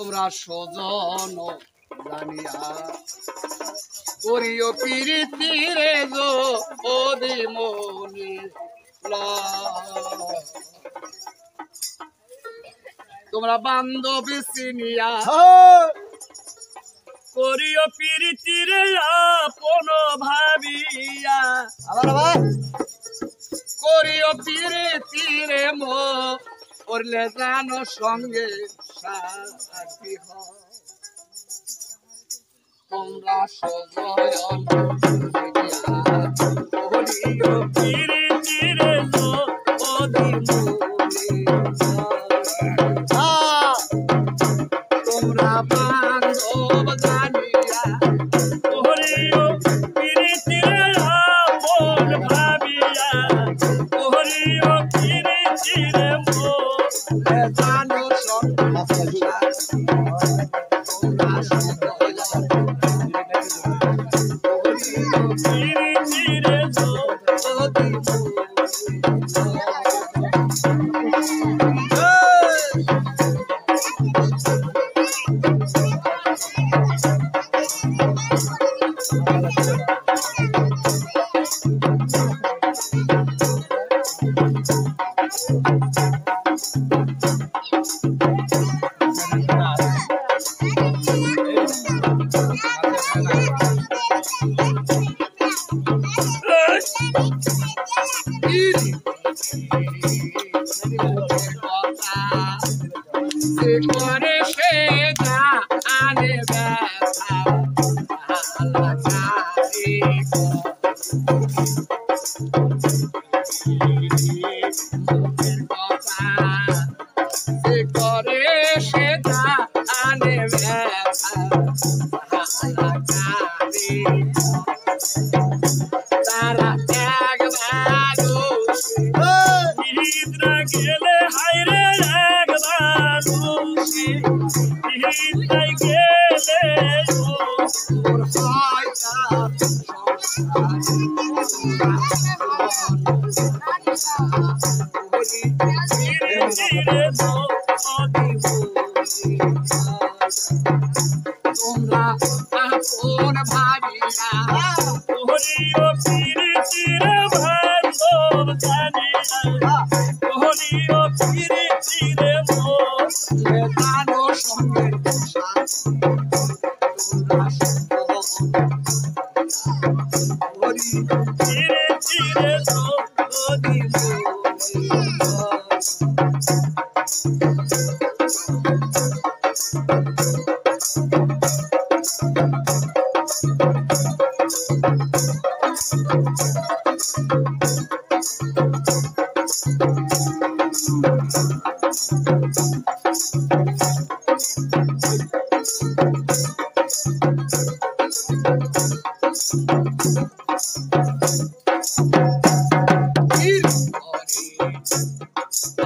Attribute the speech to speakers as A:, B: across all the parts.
A: তোমরা সজন জানিয়া করিও প্রীতি রে গো ওদি মনি তোমরা বান্ধবী চিনিয়া করিও প্রীতি রে আপন ভাবিয়া করিও প্রীতি রে মো করলে জানো সঙ্গে সাথী হয় তোমরা সজয়ন করিও প্রীতি রে গো ওদি মনি তোমরা বান্ধব জানিয়া করিও প্রীতি রে আপন ভাবিয়া করিও প্রীতি রে মো জানো সঙ্গে তোমরা সজয়ন করিও প্রীতি রে গো ওদি করে সে আনে ব্যথা করে সে আনে তারা একবার নিদ্রা গেলে হাইরে একবার নিদ্রায় গেলে ওর হয় তোমরা আপন ভাবিয়া করিও প্রীতি রে বান্ধব জানিয়া করিও প্রীতি রে মো জানো সঙ্গে তোমরা করিও প্রীতি রে ওদি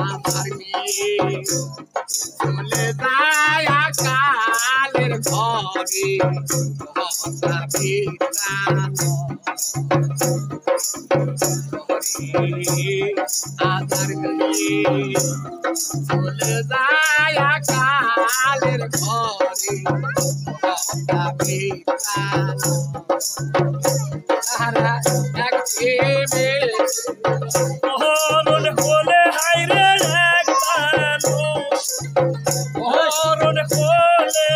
A: আমার মেয়ে চলে যায় কালের ঘরে আধার মেয়ে চলে যায় কালের ঘরে তারা এক ছেলে মরণ হলে হাইরে এক মানুষ মরণ হলে